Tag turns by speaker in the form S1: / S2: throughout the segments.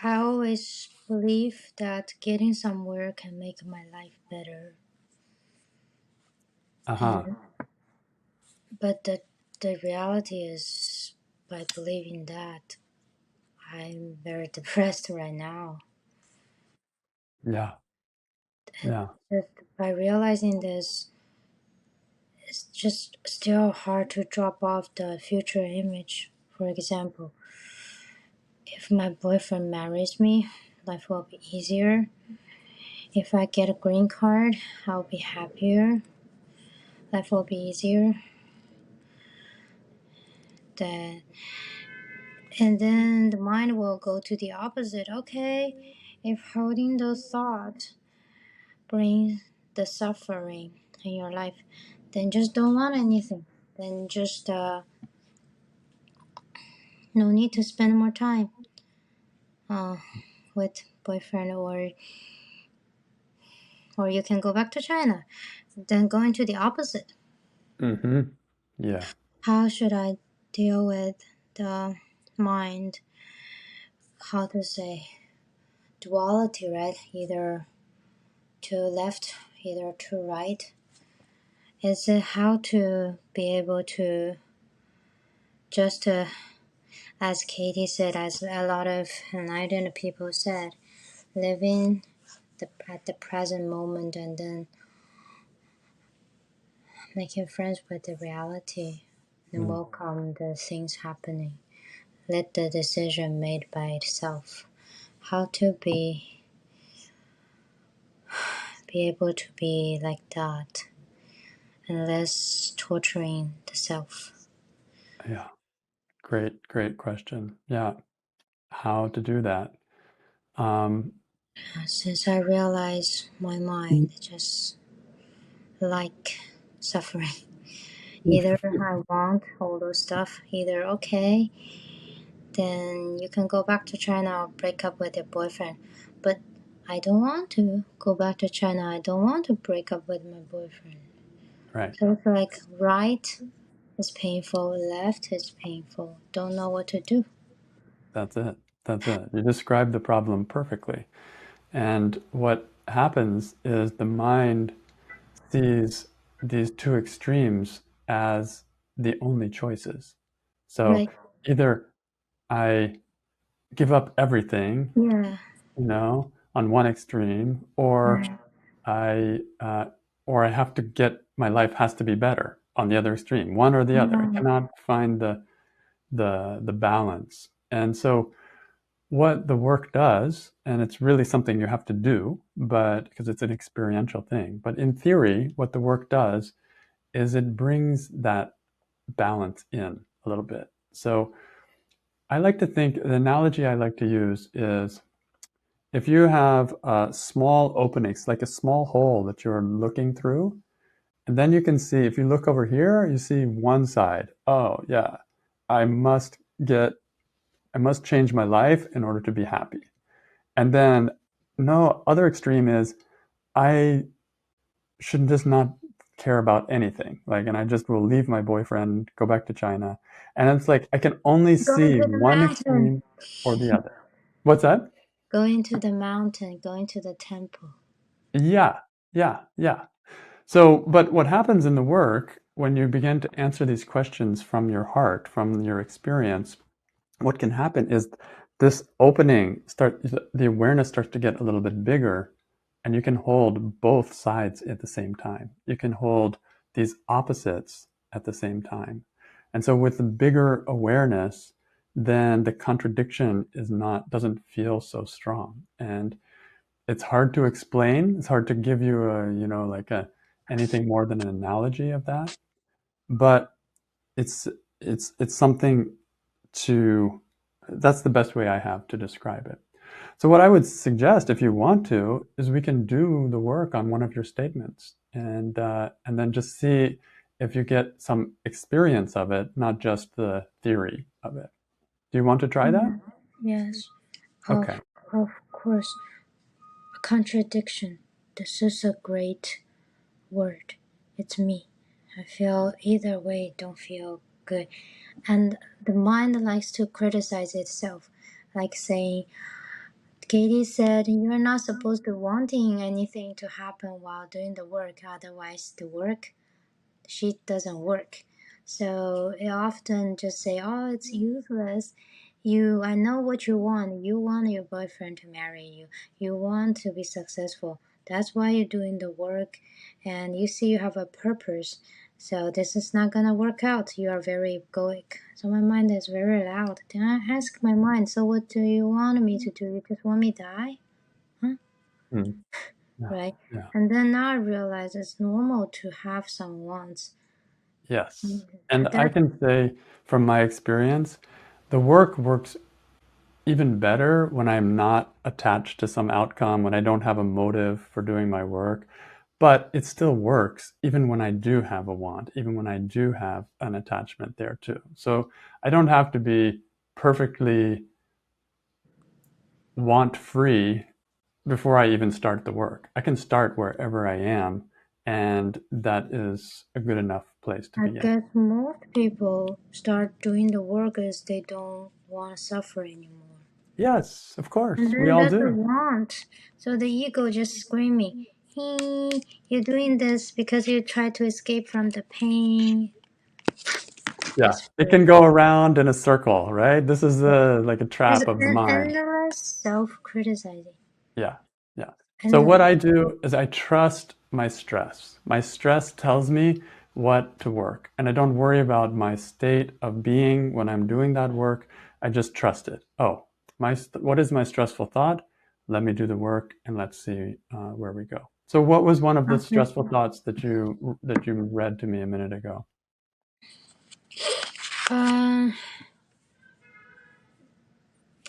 S1: I always believe that getting somewhere can make my life better. And, but the reality is, by believing that, I'm very depressed right now.
S2: Yeah. Yeah.
S1: Just by realizing this, it's just still hard to drop off the future image. For example, if my boyfriend marries me, life will be easier. If I get a green card, I'll be happier. Life will be easier. That, and then the mind will go to the opposite. Okay, if holding those thoughts brings the suffering in your life, then just don't want anything. Then just no need to spend more time with boyfriend, or you can go back to China. Then going to the opposite.
S2: Mm-hmm. Yeah.
S1: How should I deal with the mind? How to say duality, right? Either to left, either to right. Is how to be able to just as Katie said, as a lot of enlightened people said, living at the present moment and then making friends with the reality and welcome the things happening. Let the decision made by itself. How to be able to be like that and less torturing the self.
S2: Yeah. Great question. Yeah. How to do that?
S1: Since I realize my mind just like suffering. Either I want all those stuff, either okay, then you can go back to China or break up with your boyfriend. But I don't want to go back to China. I don't want to break up with my boyfriend.
S2: Right.
S1: So it's like right is painful, left is painful. Don't know what to do.
S2: That's it. That's it. You described the problem perfectly. And what happens is the mind sees these two extremes as the only choices. So
S1: Right.
S2: either I give up everything,
S1: Yeah.
S2: on one extreme, I uh, or I have to get my life has to be better on the other extreme, one or the other. I
S1: Yeah.
S2: cannot find the balance. And so what the work does, and it's really something you have to do, but because it's an experiential thing, but in theory, what the work does is it brings that balance in a little bit. So I like to think the analogy I like to use is if you have a small openings, like a small hole that you're looking through, and then you can see, if you look over here, you see one side. Oh, yeah, I must get, I must change my life in order to be happy. And then, no, other extreme is I should just not care about anything. Like, and I just will leave my boyfriend, go back to China. And it's like, I can only
S1: Going
S2: see
S1: to the
S2: one
S1: mountain.
S2: extreme or the other. What's that?
S1: Going to the mountain. Going to the temple.
S2: Yeah, yeah, yeah. So, but what happens in the work when you begin to answer these questions from your heart, from your experience, what can happen is this opening the awareness starts to get a little bit bigger, and you can hold both sides at the same time. You can hold these opposites at the same time. And so with the bigger awareness, then the contradiction doesn't feel so strong. And it's hard to explain. It's hard to give you anything more than an analogy of that. But it's it's something to that's the best way I have to describe it. So what I would suggest, if you want to, is we can do the work on one of your statements, and then just see if you get some experience of it, not just the theory of it. Do you want to try that?
S1: Yes. Of
S2: Okay.
S1: of course. A contradiction. This is a great word. It's me. I feel either way don't feel good. And the mind likes to criticize itself, like saying, Katie said you're not supposed to wanting anything to happen while doing the work, otherwise the work sheet doesn't work. So it often just say, "Oh, it's useless." I know what you want. You want your boyfriend to marry you. You want to be successful. That's why you're doing the work, and you see you have a purpose. So this is not gonna work out. You are very egoic. So my mind is very loud. Then I ask my mind, so what do you want me to do? You just want me to die? Huh?
S2: Yeah.
S1: Right?
S2: Yeah.
S1: And then now I realize it's normal to have some wants.
S2: Yes. And I
S1: That
S2: can say from my experience, the work works even better when I'm not attached to some outcome, when I don't have a motive for doing my work. But it still works even when I do have a want, even when I do have an attachment there too. So I don't have to be perfectly want free before I even start the work. I can start wherever I am, and that is a good enough place to
S1: I
S2: begin.
S1: guess most people start doing the work as they don't want to suffer anymore.
S2: Yes, of
S1: And
S2: course, we
S1: then
S2: all
S1: that's a
S2: do.
S1: want. So the ego just screaming, "Hey, you're doing this because you try to escape from the pain."
S2: Yeah,
S1: It's
S2: it
S1: very
S2: can go around in a circle, right? This is like a
S1: There's
S2: trap of the
S1: an
S2: mind.
S1: endless self-criticizing.
S2: Yeah, yeah. So what
S1: Endless.
S2: I do is I trust my stress. My stress tells me what to work, and I don't worry about my state of being when I'm doing that work. I just trust it. Oh, what is my stressful thought? Let me do the work, and let's see where we go. So, what was one of the
S1: Okay.
S2: stressful thoughts that you read to me a minute ago?
S1: Uh,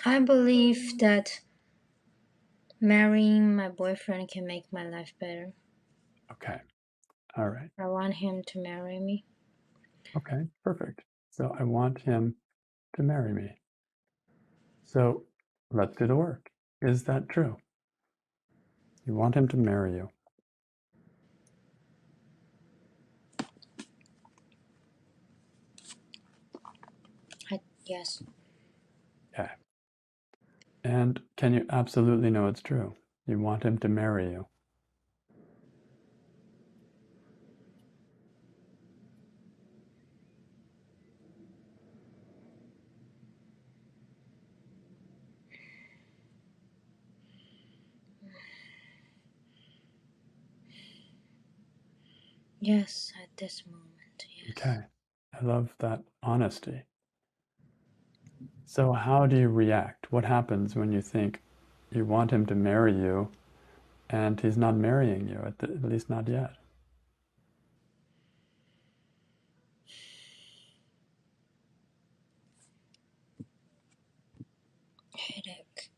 S1: I believe that marrying my boyfriend can make my life better.
S2: Okay, all right,
S1: I want him to marry me.
S2: okay, perfect. So I want him to marry me. So let's do the work. Is that true? You want him to marry you.
S1: Yes.
S2: Okay. And can you absolutely know it's true? You want him to marry you.
S1: Yes, at this moment, yes.
S2: Okay. I love that honesty. So, how do you react? What happens when you think you want him to marry you and he's not marrying you, at least not yet?
S1: Headache.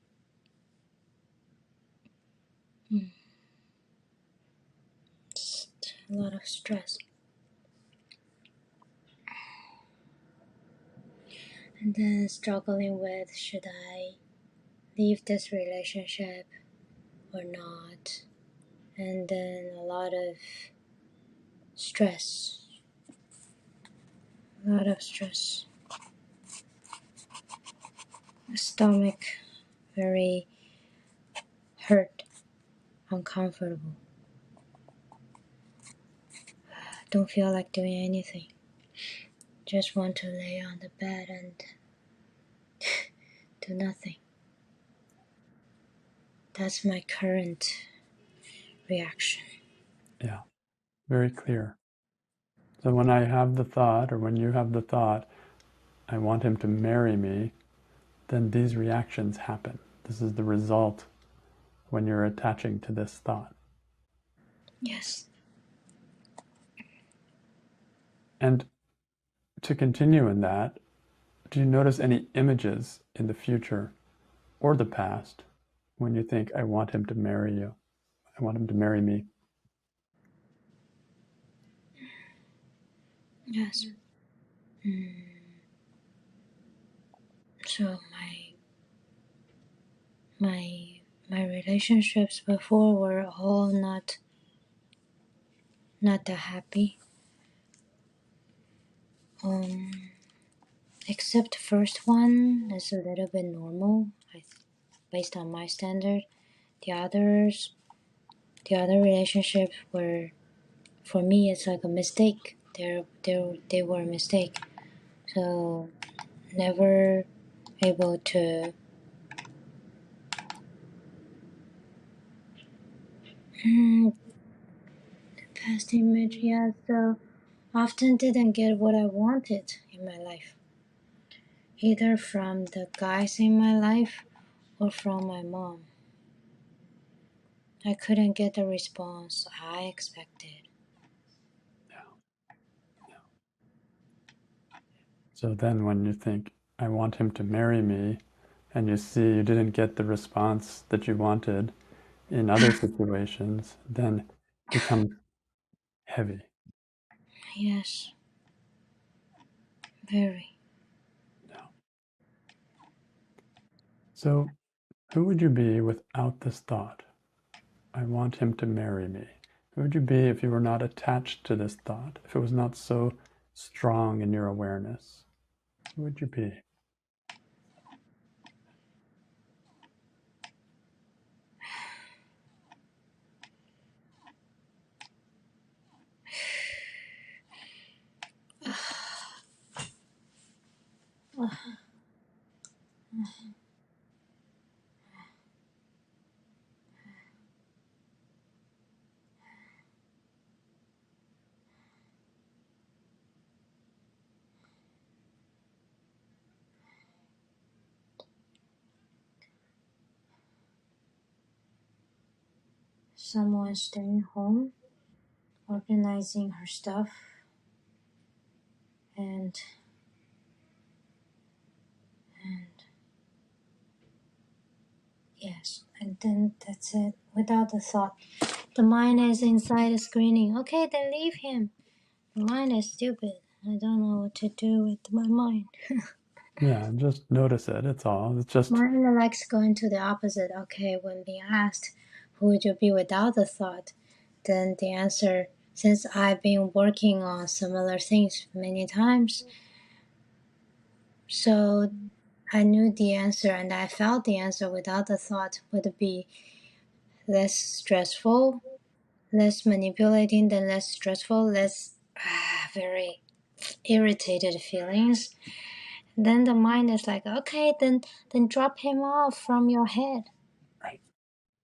S1: Just a lot of stress. And then struggling with, should I leave this relationship or not? And then a lot of stress. A lot of stress. Stomach very hurt, uncomfortable. Don't feel like doing anything. Just want to lay on the bed and do nothing. That's my current reaction.
S2: Yeah, very clear. So, when I have the thought, or when you have the thought, I want him to marry me, then these reactions happen. This is the result when you're attaching to this thought.
S1: Yes.
S2: And to continue in that, do you notice any images in the future or the past when you think, I want him to marry you? I want him to marry me.
S1: Yes. So my my relationships before were all not that happy. Except the first one is a little bit normal. based on my standard. The others, the other relationships were, for me, it's like a mistake. They were a mistake. So never able to past image. Yeah, so often didn't get what I wanted in my life, either from the guys in my life or from my mom. I couldn't get the response I expected.
S2: So then when you think, I want him to marry me, and you see you didn't get the response that you wanted in other situations, then it becomes heavy.
S1: Yes, very.
S2: Yeah. So who would you be without this thought? I want him to marry me. Who would you be if you were not attached to this thought? If it was not so strong in your awareness? Who would you be?
S1: Someone staying home, organizing her stuff, and and yes, and then that's it. Without the thought, the mind is inside the screening. Okay, then leave him. The mind is stupid. I don't know what to do with my mind.
S2: Yeah, just notice it. It's all. It's just,
S1: My intellect's going to the opposite. Okay, when being asked, who would you be without the thought? Then the answer, since I've been working on similar things many times, so I knew the answer and I felt the answer without the thought would be less stressful, less manipulating than less stressful, less very irritated feelings. Then the mind is like, okay, then drop him off from your head.
S2: right.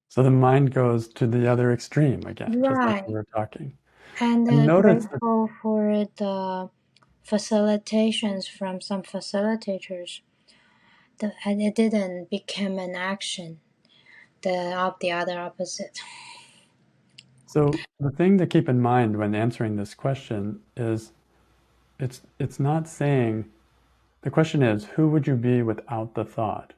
S2: So the mind goes to the other extreme again, just like we
S1: Right.
S2: were talking.
S1: And
S2: And notice that,
S1: grateful for the facilitations from some facilitators. And it didn't become an action. The other opposite.
S2: so the thing to keep in mind when answering this question is it's not saying, the question is, who would you be without the thought?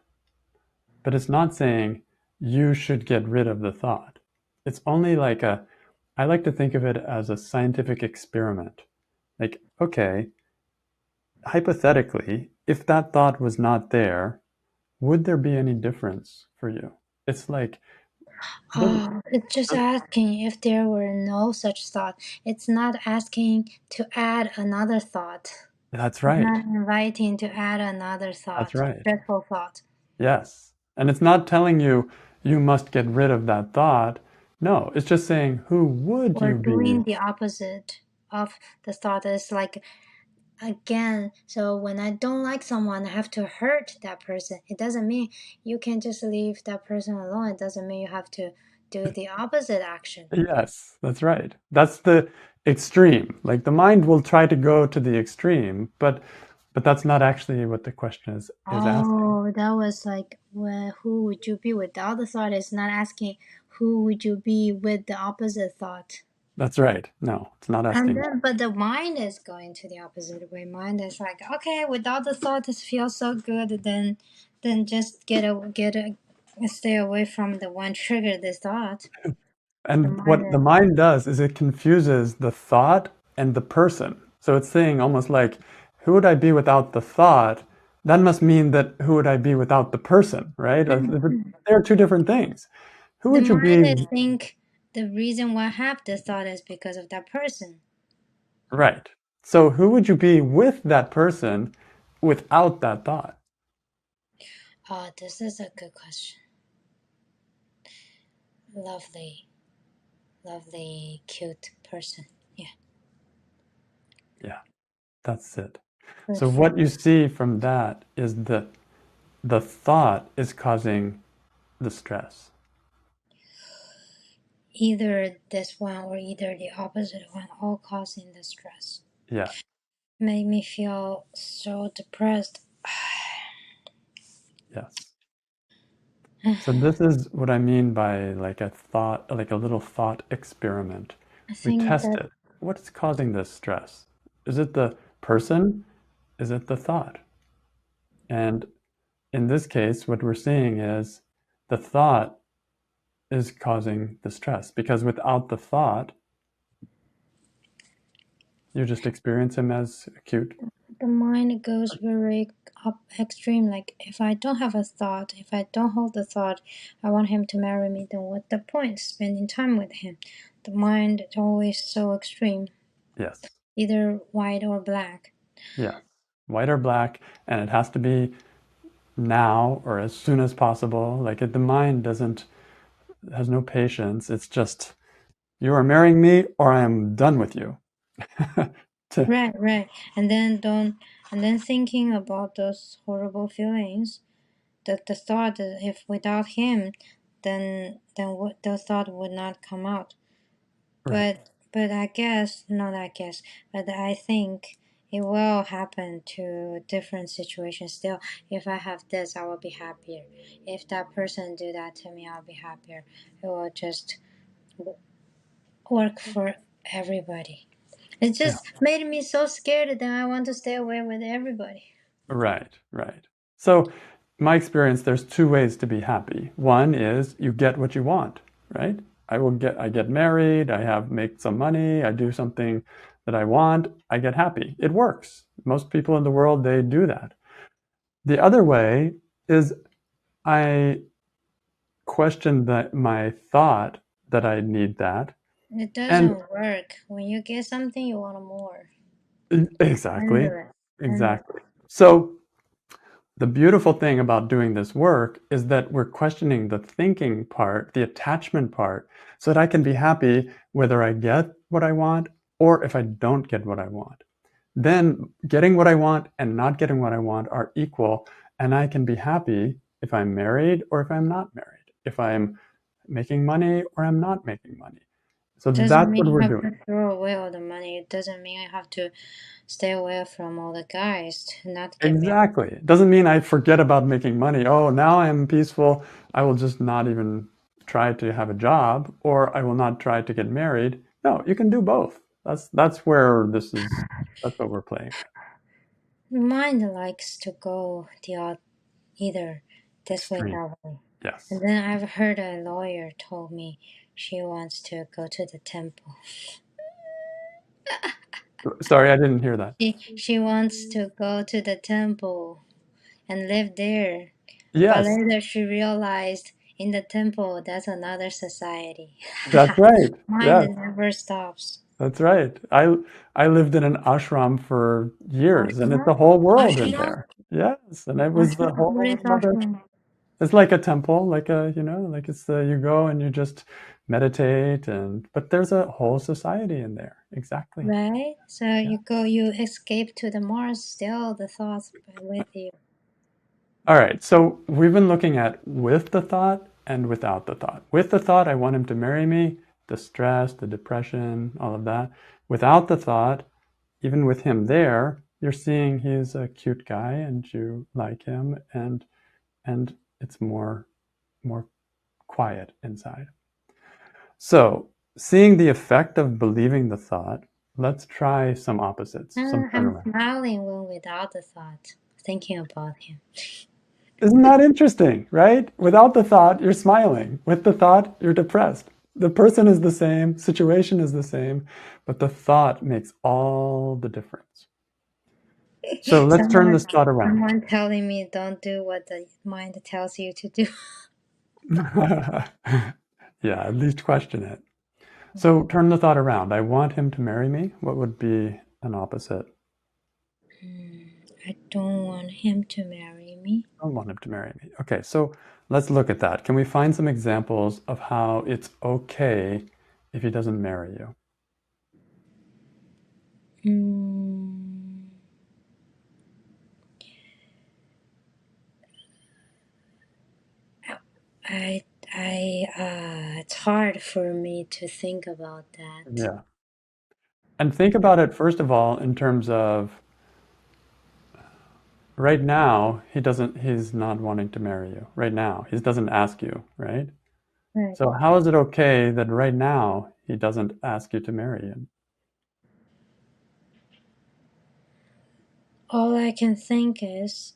S2: But it's not saying you should get rid of the thought. It's only like I like to think of it as a scientific experiment. Like, okay, hypothetically, if that thought was not there, would there be any difference for you? It's like, it doesn't,
S1: It's just asking if there were no such thought. It's not asking to add another thought.
S2: that's
S1: It's
S2: right.
S1: not inviting to add another
S2: That's
S1: thought,
S2: right.
S1: stressful thought.
S2: Yes. And it's not telling you you must get rid of that thought. No, it's just saying, who would
S1: Or
S2: you be?
S1: doing the opposite of the thought is like, again, so when I don't like someone, I have to hurt that person. It doesn't mean you can just leave that person alone. It doesn't mean you have to do the opposite action.
S2: Yes, that's right. That's the extreme. Like the mind will try to go to the extreme, but that's not actually what the question is asking.
S1: Oh, that was like, well, who would you be without the thought? It's not asking who would you be with the opposite thought.
S2: That's right. No, it's not
S1: And
S2: asking that.
S1: then, but the mind is going to the opposite way. Mind is like, okay, without the thought, this feels so good. Then just stay away from the one trigger this thought. The
S2: And
S1: mind
S2: what the
S1: is,
S2: mind does is it confuses the thought and the person. So it's saying almost like, who would I be without the thought? That must mean that who would I be without the person, right? They're two different things. Who
S1: the
S2: would you
S1: mind
S2: be?
S1: is think the reason why I have this thought is because of that person.
S2: Right. So who would you be with that person without that thought?
S1: Oh, this is a good question. lovely, lovely, cute person. Yeah.
S2: Yeah, that's it. So
S1: Perfect.
S2: what you see from that is that the thought is causing the stress.
S1: Either this one or either the opposite one, all causing the stress.
S2: Yeah,
S1: Made me feel so depressed.
S2: yes. So this is what I mean by like a thought, like a little thought experiment.
S1: I
S2: We
S1: think
S2: test
S1: that
S2: it. What's causing this stress? Is it the person? Is it the thought? And in this case, what we're seeing is the thought is causing the stress because without the thought, you just experience him as cute.
S1: the mind goes very up extreme. Like if I don't have a thought, if I don't hold the thought, I want him to marry me, then what the point spending time with him? The mind is always so extreme,
S2: Yes,
S1: either white or black.
S2: yes. White or black, and it has to be now or as soon as possible. Like the mind doesn't has no patience. It's just you are marrying me or I am done with you. to,
S1: Right, right. And then thinking about those horrible feelings, that the thought that if without him, the thought would not come out.
S2: right.
S1: But I guess, not I guess, but I think it will happen to different situations still. If I have this, I will be happier. If that person do that to me, I'll be happier. It will just work for everybody. It
S2: Yeah.
S1: just made me so scared that I want to stay away with everybody.
S2: Right, right. So, my experience, there's two ways to be happy. One is you get what you want, right? I get married, I have make some money, I do something that I want, I get happy. It works. Most people in the world, they do that. The other way is I question my thought that I need that.
S1: It
S2: And
S1: doesn't work. When you get something, you want more.
S2: exactly,
S1: Endless. Endless.
S2: exactly. So the beautiful thing about doing this work is that we're questioning the thinking part, the attachment part, so that I can be happy whether I get what I want or if I don't get what I want. Then getting what I want and not getting what I want are equal, and I can be happy if I'm married or if I'm not married, if I'm making money or I'm not making money. So
S1: Doesn't
S2: that's what
S1: mean
S2: we're
S1: I have
S2: doing.
S1: to throw away all the money. It doesn't mean I have to stay away from all the guys to not get married.
S2: Exactly. It doesn't mean I forget about making money. Oh, now I'm peaceful. I will just not even try to have a job or I will not try to get married. No, you can do both. That's where that's what we're playing with.
S1: Mind likes to go either this way,
S2: Extreme.
S1: that way. And
S2: Yes.
S1: then I've heard a lawyer told me she wants to go to the temple.
S2: Sorry, I didn't hear that.
S1: She wants to go to the temple and live there. But
S2: Yes,
S1: later she realized in the temple that's another society.
S2: that's right.
S1: Mind
S2: Yes,
S1: never stops.
S2: that's right. I lived in an ashram for years and it's
S1: Ashram?
S2: the whole world in
S1: Ashram?
S2: there. Yes, and it was the
S1: Ashram? What
S2: whole
S1: is
S2: another.
S1: ashram?
S2: It's like a temple, like a, like it's you go and you just meditate but there's a whole society in there. Exactly.
S1: Right? So
S2: Yeah.
S1: you escape to the Mars, still the thoughts with you.
S2: All right. So we've been looking at with the thought and without the thought. With the thought, I want him to marry me, the stress, the depression, all of that. Without the thought, even with him there, you're seeing he's a cute guy and you like him and it's more quiet inside. So, seeing the effect of believing the thought, let's try some opposites, some
S1: I'm
S2: turnaround.
S1: smiling when without the thought, thinking about him.
S2: Isn't that interesting, right? Without the thought, you're smiling. With the thought, you're depressed. The person is the same, situation is the same, but the thought makes all the difference. So let's turn
S1: Someone,
S2: this thought around.
S1: someone telling me don't do what the mind tells you to do.
S2: Yeah, at least question it. So turn the thought around. I want him to marry me. What would be an opposite?
S1: I don't want him to marry me. me.
S2: Don't want him to marry me. Okay, so let's look at that. Can we find some examples of how it's okay if he doesn't marry you?
S1: Mm, I, it's hard for me to think about that.
S2: Yeah. And think about it, first of all, in terms of right now, he's not wanting to marry you. Right now, he doesn't ask you, right?
S1: Right.
S2: So how is it okay that right now he doesn't ask you to marry him?
S1: All I can think is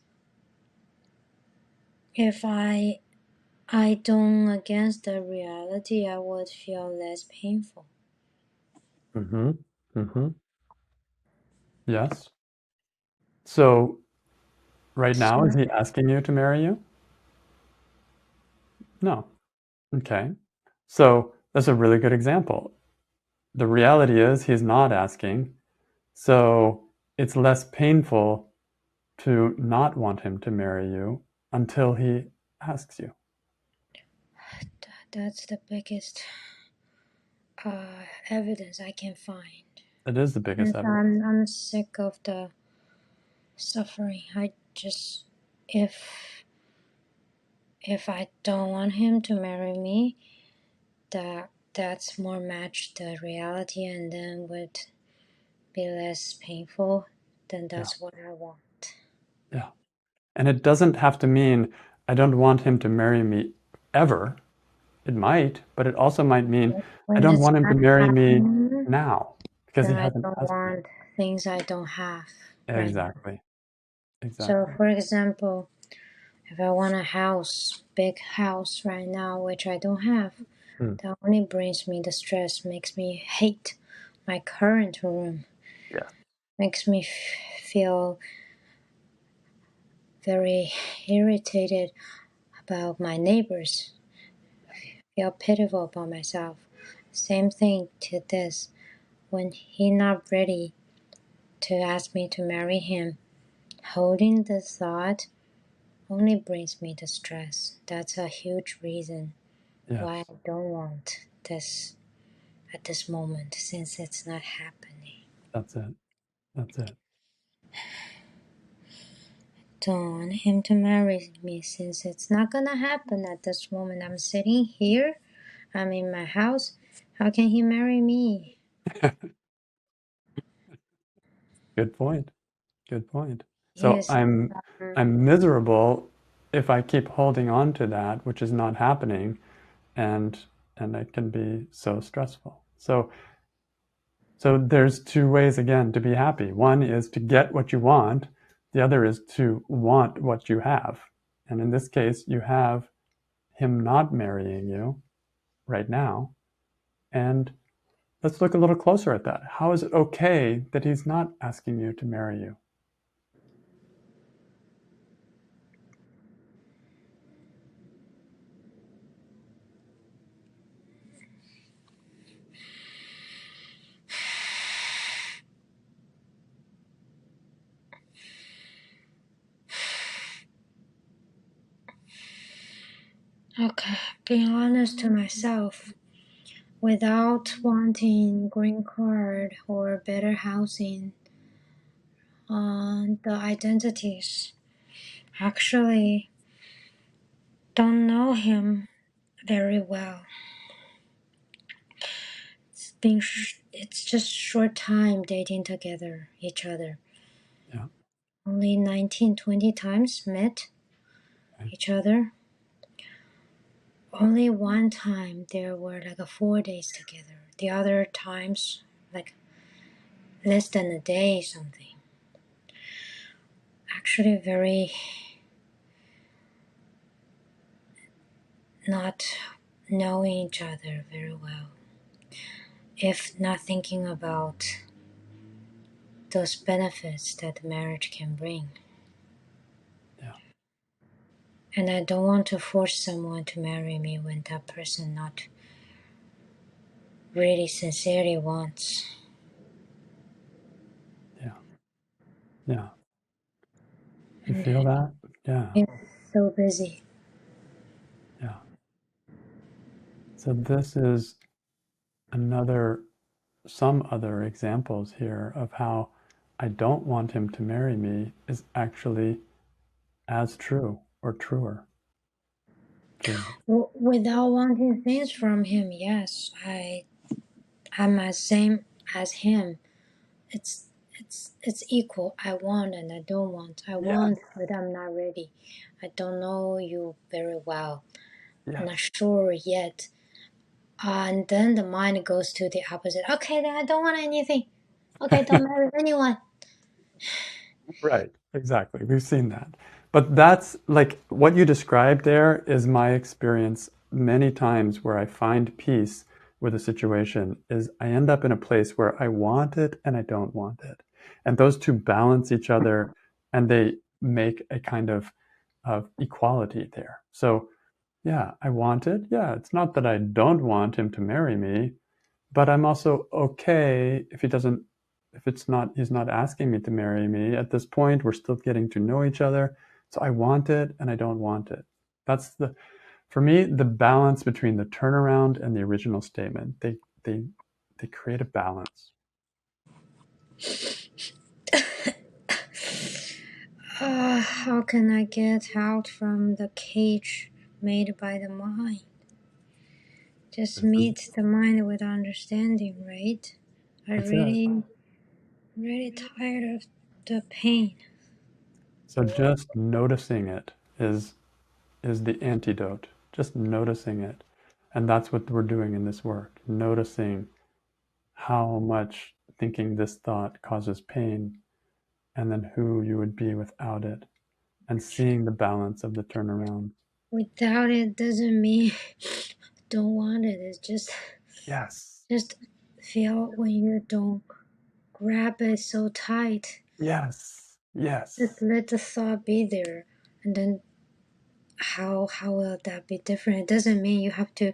S1: if I don't against the reality, I would feel less painful.
S2: Mm-hmm. Mm-hmm. Yes. So right now, is
S1: So
S2: he asking you to marry you? No. Okay. So that's a really good example. The reality is he's not asking, so it's less painful to not want him to marry you until he asks you.
S1: that's the biggest evidence I can find.
S2: It is the biggest
S1: And
S2: evidence.
S1: I'm sick of the suffering. I just if I don't want him to marry me, that's more match the reality, and then would be less painful. Then
S2: Yeah.
S1: that's what I want.
S2: Yeah. And it doesn't have to mean I don't want him to marry me ever. It might, but it also might mean I
S1: When
S2: don't
S1: it's
S2: want him to
S1: not
S2: marry me
S1: happening,
S2: now because
S1: then
S2: he
S1: I
S2: hasn't
S1: don't
S2: asked me.
S1: want things I don't have right now.
S2: Exactly.
S1: So,
S2: Exactly.
S1: for example, if I want a house, big house right now, which I don't have,
S2: Hmm.
S1: that only brings me the stress, makes me hate my current room,
S2: Yeah.
S1: makes me feel very irritated about my neighbors, feel pitiful about myself. Same thing to this. When he not ready to ask me to marry him, holding the thought only brings me the stress. That's a huge reason why
S2: Yes.
S1: I don't want this at this moment, since it's not happening.
S2: That's it. That's it.
S1: Don't want him to marry me since it's not gonna happen at this moment. I'm sitting here, I'm in my house. How can he marry me?
S2: Good point. Good point. So
S1: Yes.
S2: I'm miserable if I keep holding on to that, which is not happening, and it can be so stressful. So there's two ways again to be happy. One is to get what you want. The other is to want what you have. And in this case, you have him not marrying you right now. And let's look a little closer at that. How is it okay that he's not asking you to marry you?
S1: Okay, being honest to myself, without wanting green card or better housing, the identities actually don't know him very well. It's just short time dating together each other.
S2: Yeah.
S1: Only 19, 20 times met
S2: Okay.
S1: each other. Only one time there were like 4 days together. The other times like less than a day something. Actually very not knowing each other very well. If not thinking about those benefits that marriage can bring.
S2: Yeah.
S1: And I don't want to force someone to marry me when that person not really sincerely wants.
S2: Yeah. Yeah. You
S1: And
S2: feel that? Yeah.
S1: He's so busy.
S2: Yeah. So this is another, some other examples here of how I don't want him to marry me is actually as true or truer.
S1: Without wanting things from him, yes, I'm as same as him. It's it's equal. I want and I don't want. I
S2: Yeah.
S1: want, but I'm not ready. I don't know you very well. I'm
S2: Yes.
S1: not sure yet. And then the mind goes to the opposite. Okay, then I don't want anything. Okay, don't marry anyone.
S2: Right, exactly. We've seen that. But that's like what you described there is my experience many times where I find peace with a situation is I end up in a place where I want it and I don't want it. And those two balance each other and they make a kind of equality there. So yeah, I want it. Yeah, it's not that I don't want him to marry me, but I'm also okay if he doesn't, if it's not, he's not asking me to marry me at this point. We're still getting to know each other. So I want it and I don't want it. That's the, for me, the balance between the turnaround and the original statement. They, they create a balance.
S1: How can I get out from the cage made by the mind? Just
S2: This is,
S1: meet the mind with understanding, right? I
S2: that's it.
S1: really tired of the pain.
S2: So just noticing it is the antidote. Just noticing it. And that's what we're doing in this work. Noticing how much thinking this thought causes pain and then who you would be without it, and seeing the balance of the turnaround.
S1: Without it doesn't mean don't want it. It's
S2: Yes.
S1: just feel when you don't grab it so tight.
S2: Yes.
S1: Just
S2: Yes.
S1: let the thought be there, and then how will that be different? It doesn't mean you have to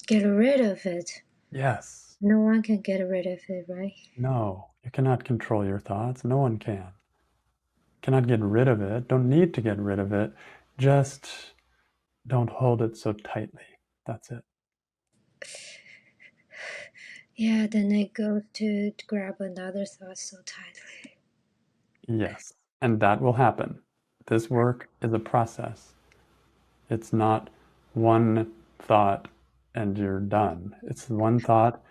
S1: get rid of it.
S2: Yes.
S1: No one can get rid of it, right?
S2: No, you cannot control your thoughts. No one can. Cannot get rid of it. Don't need to get rid of it. Just don't hold it so tightly. That's it.
S1: Yeah, then it goes to grab another thought so tightly.
S2: Yes. And that will happen. This work is a process. It's not one thought and you're done. It's one thought,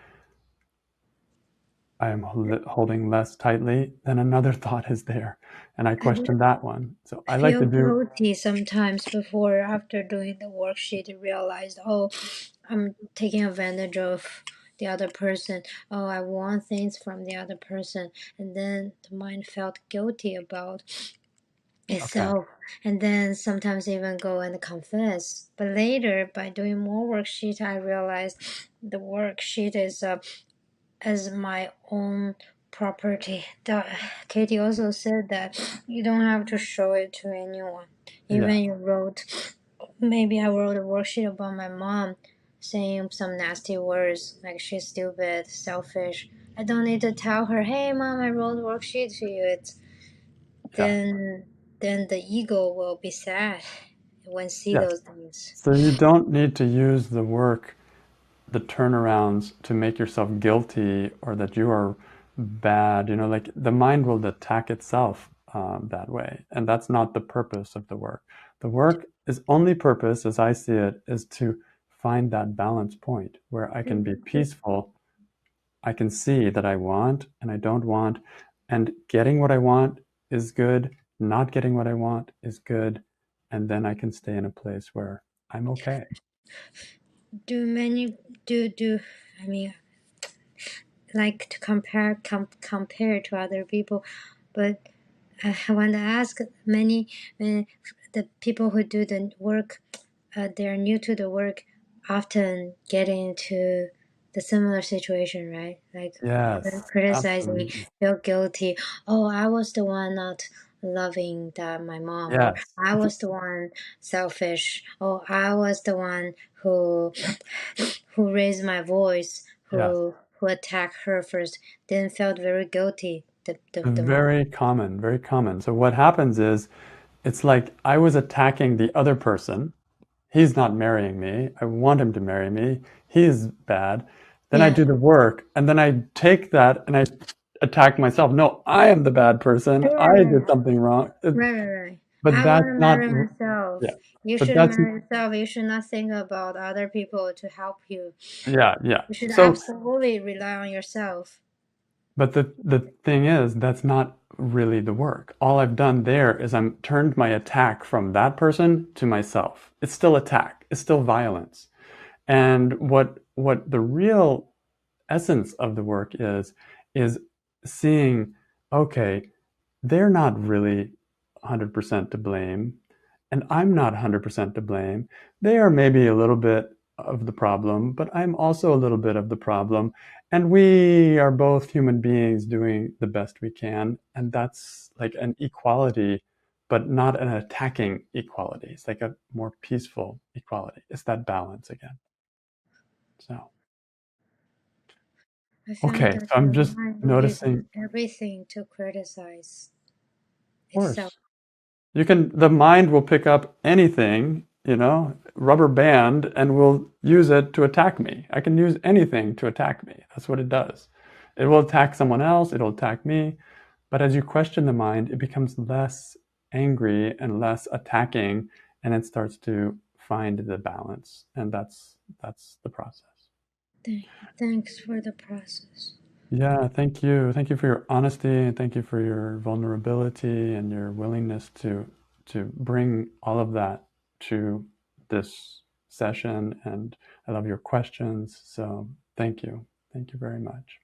S2: I am holding less tightly, then another thought is there. And I
S1: I
S2: question that one. So I like
S1: feel
S2: to do,
S1: guilty sometimes before after doing the worksheet realized, oh, I'm taking advantage of the other person. Oh, I want things from the other person. And then the mind felt guilty about
S2: okay,
S1: itself, and then sometimes even go and confess. But later, by doing more worksheet, I realized the worksheet is as my own property. Katie also said that you don't have to show it to anyone.
S2: yeah,
S1: Even you wrote, maybe I wrote a worksheet about my mom saying some nasty words like she's stupid, selfish. I don't need to tell her, hey mom, I wrote a worksheet to you. It's
S2: yeah,
S1: then then the ego will be sad when see
S2: yes.
S1: those things.
S2: So you don't need to use the work, the turnarounds to make yourself guilty or that you are bad. You know, like the mind will attack itself that way. And that's not the purpose of the work. The work is only purpose, as I see it, is to find that balance point where I can be peaceful. I can see that I want and I don't want, and getting what I want is good. Not getting what I want is good. And then I can stay in a place where I'm okay.
S1: Do many do I mean like to compare to other people, but I want to ask many the people who do the work, they're new to the work, often get into the similar situation, right? Like
S2: Yes,
S1: criticizing,
S2: absolutely.
S1: feel guilty. Oh, I was the one not loving my mom, or
S2: Yes,
S1: I was the one selfish. Oh, I was the one who raised my voice,
S2: yes.
S1: who attacked her first, then felt very guilty. The mom.
S2: Very common, very common. So what happens is it's like I was attacking the other person. He's not marrying me. I want him to marry me. He's bad. Then I
S1: Yeah.
S2: do the work, and then I take that and I attack myself. No, I am the bad person.
S1: Yeah,
S2: I
S1: yeah.
S2: did something wrong.
S1: Right.
S2: But
S1: I want
S2: that's
S1: to
S2: not.
S1: marry myself.
S2: Yeah.
S1: You
S2: But
S1: should
S2: that's
S1: marry yourself. You should not think about other people to help you.
S2: yeah, yeah.
S1: You should
S2: So,
S1: absolutely rely on yourself.
S2: but the thing is, that's not really the work. All I've done there is I'm turned my attack from that person to myself. It's still attack. It's still violence. And what the real essence of the work is seeing, okay, they're not really 100% to blame, and I'm not 100% to blame. They are maybe a little bit of the problem, but I'm also a little bit of the problem. And we are both human beings doing the best we can. And that's like an equality, but not an attacking equality. It's like a more peaceful equality. It's that balance again. So,
S1: I found
S2: okay,
S1: that
S2: so I'm
S1: the
S2: just
S1: mind
S2: noticing,
S1: uses everything to criticize
S2: of
S1: itself.
S2: course, the mind will pick up anything, rubber band, and will use it to attack me. I can use anything to attack me. That's what it does. It will attack someone else, it'll attack me. But as you question the mind, it becomes less angry and less attacking, and it starts to find the balance. And that's the process.
S1: Thanks for the process.
S2: Yeah, thank you. Thank you for your honesty, and thank you for your vulnerability and your willingness to bring all of that to this session. And I love your questions. So thank you. Thank you very much.